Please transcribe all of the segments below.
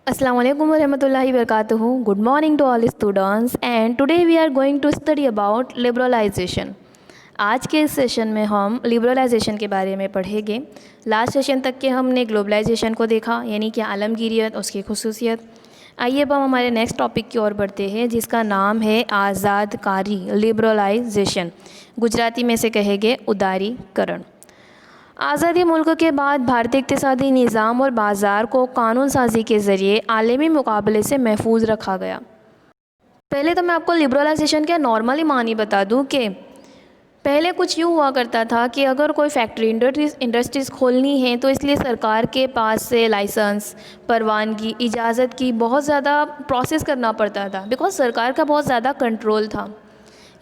Assalamu alaikum warahmatullahi wabarakatuh. Good morning to all students and today we are going to study about liberalization. आज के इस session में हम liberalisation के बारे में पढ़ेंगे। लास्ट सेशन तक के हमने ग्लोबलाइजेशन को देखा, यानी कि आलमगीरियत, उसकी खुसूसियत। आइए अब हम हमारे नेक्स्ट टॉपिक की ओर बढ़ते हैं, जिसका नाम है आज़ादकारी, लिबरलाइजेशन। गुजराती में से कहेंगे उदारीकरण। आज़ादी मुल्क के बाद भारतीय इक़्तिसादी निज़ाम और बाज़ार को कानून साजी के ज़रिए आलमी मुकाबले से महफूज रखा गया। पहले तो मैं आपको लिबरलाइजेशन के नॉर्मली मानी बता दूं कि पहले कुछ यूँ हुआ करता था कि अगर कोई फैक्ट्री इंडस्ट्रीज़ खोलनी है तो इसलिए सरकार के पास से लाइसेंस, परवानगी, इजाज़त की बहुत ज़्यादा प्रोसेस करना पड़ता था, बिकॉज सरकार का बहुत ज़्यादा कंट्रोल था।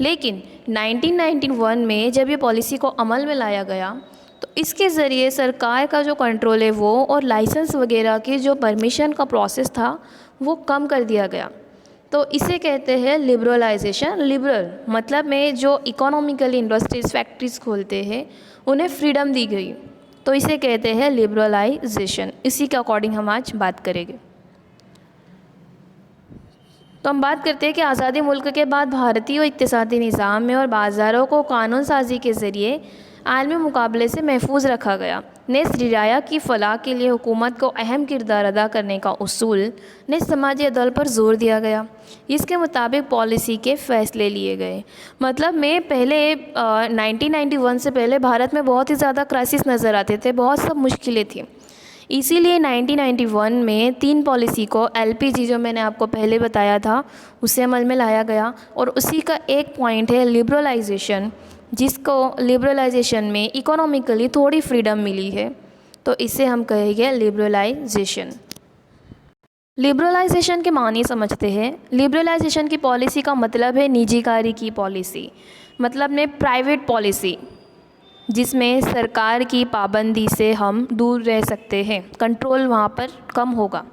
लेकिन 1991 में जब ये पॉलिसी को अमल में लाया गया तो इसके ज़रिए सरकार का जो कंट्रोल है वो और लाइसेंस वगैरह की जो परमिशन का प्रोसेस था वो कम कर दिया गया। तो इसे कहते हैं लिबरलाइजेशन। लिबरल मतलब में जो इकोनॉमिकली इंडस्ट्रीज़, फैक्ट्रीज़ खोलते हैं उन्हें फ्रीडम दी गई, तो इसे कहते हैं लिबरलाइजेशन। इसी के अकॉर्डिंग हम आज बात करेंगे। तो हम बात करते हैं कि आज़ादी मुल्क के बाद भारतीय इक़्तिसादी निज़ाम में और बाज़ारों को कानून साजी के ज़रिए आलमी मुकाबले से महफूज रखा गया। नेज़ रियाया की फ़लाह के लिए हुकूमत को अहम किरदार अदा करने का उसूल नेज़ समाजी अदल पर जोर दिया गया। इसके मुताबिक पॉलिसी के फ़ैसले लिए गए। मतलब में पहले 1991 से पहले भारत में बहुत ही ज़्यादा क्राइसिस नज़र आते थे, बहुत सब मुश्किलें थी। इसीलिए 1991 में 3 पॉलिसी को LPG, जो मैंने आपको पहले बताया था, उसे अमल में लाया गया। और उसी का एक पॉइंट है लिबरलाइजेशन, जिसको लिबरलाइजेशन में इकोनॉमिकली थोड़ी फ्रीडम मिली है, तो इसे हम कहेंगे लिबरलाइजेशन। लिबरलाइजेशन के मानी समझते हैं। लिबरलाइजेशन की पॉलिसी का मतलब है निजीकारी की पॉलिसी, मतलब में प्राइवेट पॉलिसी, जिसमें सरकार की पाबंदी से हम दूर रह सकते हैं, कंट्रोल वहाँ पर कम होगा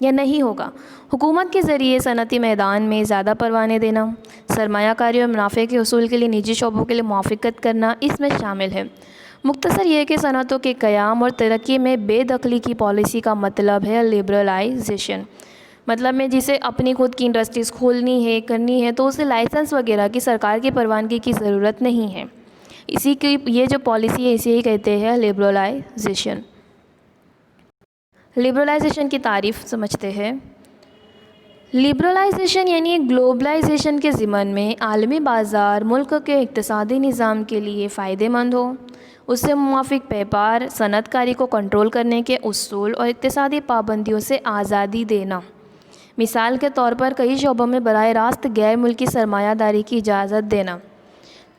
या नहीं होगा। हुकूमत के ज़रिए सनती मैदान में ज़्यादा परवाने देना, सरमायाकारी और मुनाफे के हसूल के लिए निजी शोबों के लिए मुआफ़क़त करना इसमें शामिल है। मुख्तसर ये कि सनतों के क़याम और तरक्की में बेदखली की पॉलिसी का मतलब है लिबरलाइजेशन। मतलब में जिसे अपनी खुद की इंडस्ट्रीज़ खोलनी है, करनी है, तो उसे लाइसेंस वगैरह की सरकार की परवानगी की ज़रूरत नहीं है। इसी की ये जो पॉलिसी है इसे ही कहते हैं लिबरलाइजेशन। लिबरलाइजेशन की तारीफ़ समझते हैं। लिबरलाइजेशन यानी ग्लोबलाइजेशन के ज़िमन में आलमी बाज़ार मुल्क के इक़्तिसादी निज़ाम के लिए फ़ायदेमंद हो, उससे मुवाफ़िक व्यापार, सनतकारी को कंट्रोल करने के उसूल और इक़्तिसादी पाबंदियों से आज़ादी देना। मिसाल के तौर पर कई शोबों में बराह रास्त गैर मुल्की सरमायादारी की इजाज़त देना।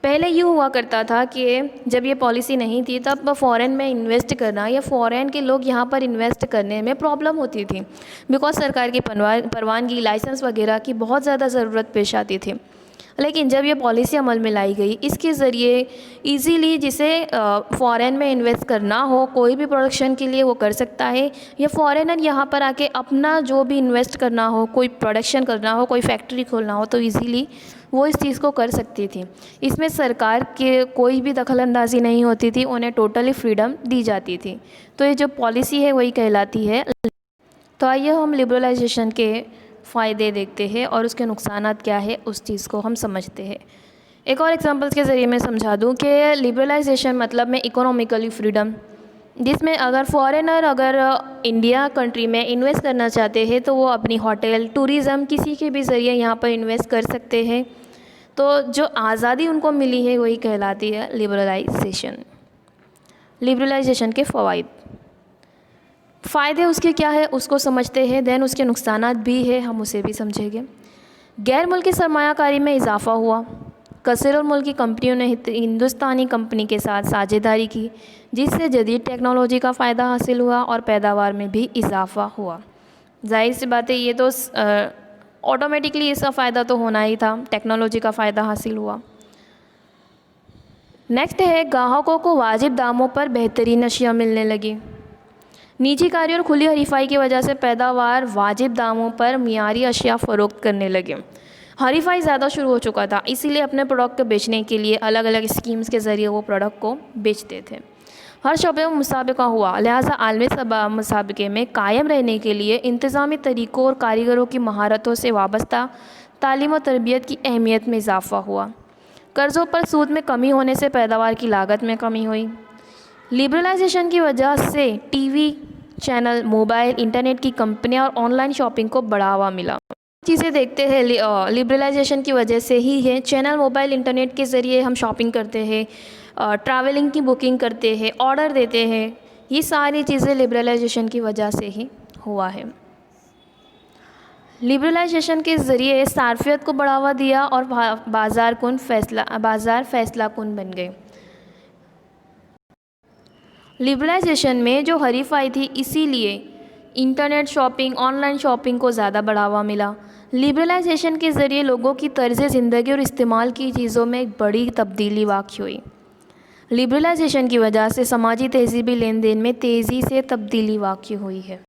पहले यूँ हुआ करता था कि जब ये पॉलिसी नहीं थी तब फ़ॉरेन में इन्वेस्ट करना या फ़ॉरेन के लोग यहाँ पर इन्वेस्ट करने में प्रॉब्लम होती थी, बिकॉज़ सरकार की परवानगी, लाइसेंस वगैरह की बहुत ज़्यादा ज़रूरत पेश आती थी। लेकिन जब ये पॉलिसी अमल में लाई गई, इसके ज़रिए इजीली जिसे फ़ॉरेन में इन्वेस्ट करना हो, कोई भी प्रोडक्शन के लिए वो कर सकता है, या फ़ॉरेनर यहाँ पर आके अपना जो भी इन्वेस्ट करना हो, कोई प्रोडक्शन करना हो, कोई फैक्ट्री खोलना हो, तो इजीली वो इस चीज़ को कर सकती थी। इसमें सरकार के कोई भी दखल अंदाज़ी नहीं होती थी, उन्हें टोटली फ्रीडम दी जाती थी। तो ये जो पॉलिसी है वही कहलाती है। तो आइए हम लिबरलाइजेशन के फ़ायदे देखते हैं और उसके नुकसानात क्या है उस चीज़ को हम समझते हैं। एक और एग्जांपल्स के ज़रिए मैं समझा दूं कि लिबरलाइजेशन मतलब में इकोनॉमिकली फ्रीडम, जिसमें अगर फ़ॉरेनर अगर इंडिया कंट्री में इन्वेस्ट करना चाहते हैं तो वो अपनी होटल, टूरिज़म किसी के भी ज़रिए यहाँ पर इन्वेस्ट कर सकते हैं। तो जो आज़ादी उनको मिली है वही कहलाती है लिबरलाइजेशन। लिबरलाइजेशन के फ़ायदे उसके क्या है उसको समझते हैं, देन उसके नुकसानात भी है, हम उसे भी समझेंगे। गैर मुल्की सरमायाकारी में इजाफ़ा हुआ। कसीर और मुल्की कंपनियों ने हिंदुस्तानी कंपनी के साथ साझेदारी की, जिससे जदीद टेक्नोलॉजी का फ़ायदा हासिल हुआ और पैदावार में भी इजाफ़ा हुआ। जाहिर सी बात है, ये तो ऑटोमेटिकली इसका फ़ायदा तो होना ही था, टेक्नोलॉजी का फ़ायदा हासिल हुआ। नेक्स्ट है ग्राहकों को वाजिब दामों पर बेहतरीन अशिया मिलने लगी। निजी कार्य और खुली हरीफाई की वजह से पैदावार वाजिब दामों पर मियारी अशिया फ़रोख्त करने लगे। हरीफाई ज़्यादा शुरू हो चुका था, इसीलिए अपने प्रोडक्ट को बेचने के लिए अलग अलग स्कीम्स के ज़रिए वो प्रोडक्ट को बेचते थे। हर शोबे में मुसाबिका हुआ, लिहाजा आलमी मुसाबिके में कायम रहने के लिए इंतज़ामी तरीक़ों और कारीगरों की महारतों से वाबस्ता तालीम और तरबियत की अहमियत में इजाफ़ा हुआ। कर्ज़ों पर सूद में कमी होने से पैदावार की लागत में कमी हुई। लिबरलाइजेशन की वजह से टीवी चैनल, मोबाइल, इंटरनेट की कंपनियां और ऑनलाइन शॉपिंग को बढ़ावा मिला। चीज़ें देखते हैं लिबरलाइजेशन की वजह से ही है। चैनल, मोबाइल, इंटरनेट के ज़रिए हम शॉपिंग करते हैं, ट्रैवलिंग की बुकिंग करते हैं, ऑर्डर देते हैं। ये सारी चीज़ें लिबरलाइजेशन की वजह से ही हुआ है। लिबरलाइजेशन के ज़रिए सार्फियत को बढ़ावा दिया और बाज़ार फैसला कुन बन गए। लिबरलाइजेशन में जो हरीफाई थी, इसीलिए इंटरनेट शॉपिंग, ऑनलाइन शॉपिंग को ज़्यादा बढ़ावा मिला। लिबरलाइजेशन के ज़रिए लोगों की तर्ज़ ज़िंदगी और इस्तेमाल की चीज़ों में एक बड़ी तब्दीली वाक़ हुई। लिबरलाइजेशन की वजह से समाजी तहज़ीबी लेन देन में तेज़ी से तब्दीली वाक़ हुई है।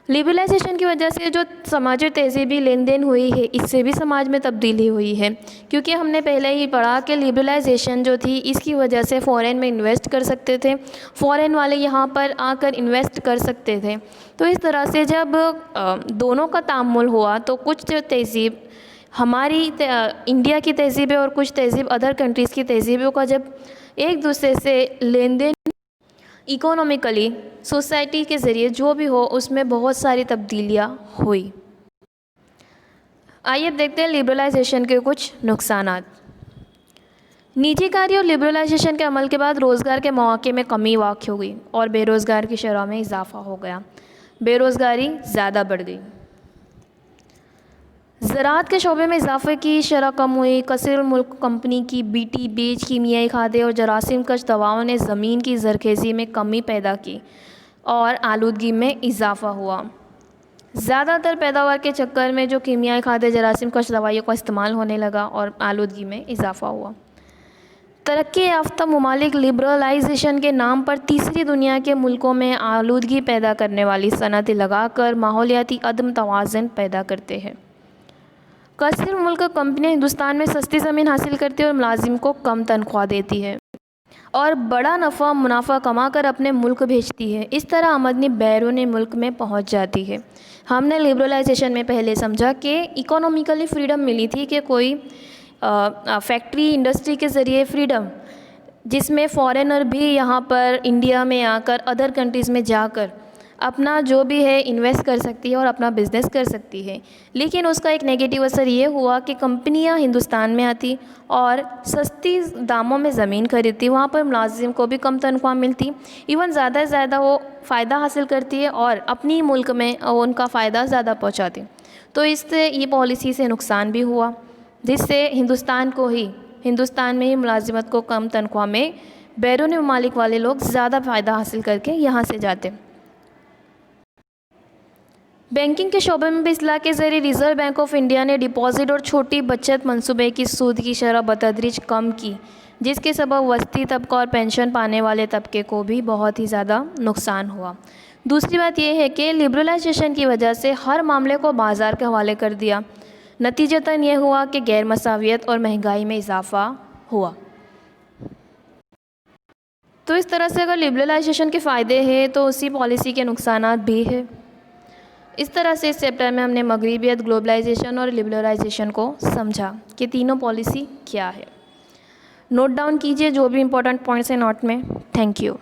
लिबरलाइजेशन की वजह से जो समाजी तहज़ीबी लेन देन हुई है, इससे भी समाज में तब्दीली हुई है, क्योंकि हमने पहले ही पढ़ा कि लिबरलाइजेशन जो थी, इसकी वजह से फ़ॉरेन में इन्वेस्ट कर सकते थे, फ़ॉरेन वाले यहाँ पर आकर इन्वेस्ट कर सकते थे। तो इस तरह से जब दोनों का तामुल हुआ तो कुछ तहज़ीब हमारी इंडिया की तहज़ीब है और कुछ तहज़ीब अदर कंट्रीज़ की तहज़ीबों का जब एक दूसरे से लेन देन इकोनॉमिकली, सोसाइटी के ज़रिए जो भी हो, उसमें बहुत सारी तब्दीलियाँ हुई। आइए अब देखते हैं लिबरलाइजेशन के कुछ नुकसानात। निजी कार्य और लिबरलाइजेशन के अमल के बाद रोज़गार के मौक़े में कमी वाक़ हो गई और बेरोज़गार की शरह में इजाफ़ा हो गया। बेरोज़गारी ज़्यादा बढ़ गई। ज़राअत के शोबे में इजाफ़े की शरह कम हुई। कसीर मुल्क कंपनी की बीटी, बीज, कीमियाई खादें और जरासीम कश दवाओं ने ज़मीन की ज़रख़ेज़ी में कमी पैदा की और आलूदगी में इजाफ़ा हुआ। ज़्यादातर पैदावार के चक्कर में जो कीमियाई खादें, जरासीम कश दवाइयों का इस्तेमाल होने लगा और आलूदगी में इजाफ़ा हुआ। तरक्की याफ्ता ममालिक लिबरलाइजेशन के नाम पर तीसरी दुनिया के मुल्कों में आलूदगी पैदा करने वाली सनतें लगाकर माहौलियाती अदम तवाज़ुन पैदा करते हैं। कसीर मुल्क कंपनियाँ हिंदुस्तान में सस्ती ज़मीन हासिल करती है और मुलाजिम को कम तनख्वाह देती है और बड़ा मुनाफा कमा कर अपने मुल्क भेजती है। इस तरह आमदनी बैरून मुल्क में पहुंच जाती है। हमने लिबरलाइजेशन में पहले समझा कि इकोनॉमिकली फ़्रीडम मिली थी, कि कोई फैक्ट्री इंडस्ट्री के ज़रिए फ़्रीडम, जिसमें फ़ॉरेनर भी यहाँ पर इंडिया में आकर अदर कंट्रीज़ में जाकर अपना जो भी है इन्वेस्ट कर सकती है और अपना बिज़नेस कर सकती है। लेकिन उसका एक नेगेटिव असर ये हुआ कि कंपनियां हिंदुस्तान में आती और सस्ती दामों में ज़मीन खरीदती, वहाँ पर मुलाजिम को भी कम तनख्वाह मिलती, इवन ज़्यादा से ज़्यादा वो फ़ायदा हासिल करती है और अपनी मुल्क में उनका फ़ायदा ज़्यादा पहुँचाती। तो इससे ये पॉलिसी से नुकसान भी हुआ, जिससे हिंदुस्तान में ही मुलाजिमत को कम तनख्वाह में बैरून ममालिक वाले लोग ज़्यादा फ़ायदा हासिल करके यहाँ से जाते। बैंकिंग के शोबे में भी इस्लाह के ज़रिए रिज़र्व बैंक ऑफ इंडिया ने डिपॉजिट और छोटी बचत मंसूबे की सूद की शरह बतदरीज कम की, जिसके सबब वस्ती तबका और पेंशन पाने वाले तबके को भी बहुत ही ज़्यादा नुकसान हुआ। दूसरी बात यह है कि लिबरलाइजेशन की वजह से हर मामले को बाज़ार के हवाले कर दिया। नतीजतन यह हुआ कि गैर मसावियत और महंगाई में इजाफ़ा हुआ। तो इस तरह से अगर लिबरलाइजेशन के फ़ायदे हैं तो उसी पॉलिसी के नुकसानात भी है। इस तरह से इस चैप्टर में हमने मगरिबियत, ग्लोबलाइजेशन और लिबरलाइजेशन को समझा कि तीनों पॉलिसी क्या है। नोट डाउन कीजिए जो भी इम्पोर्टेंट पॉइंट्स हैं नोट में। Thank you.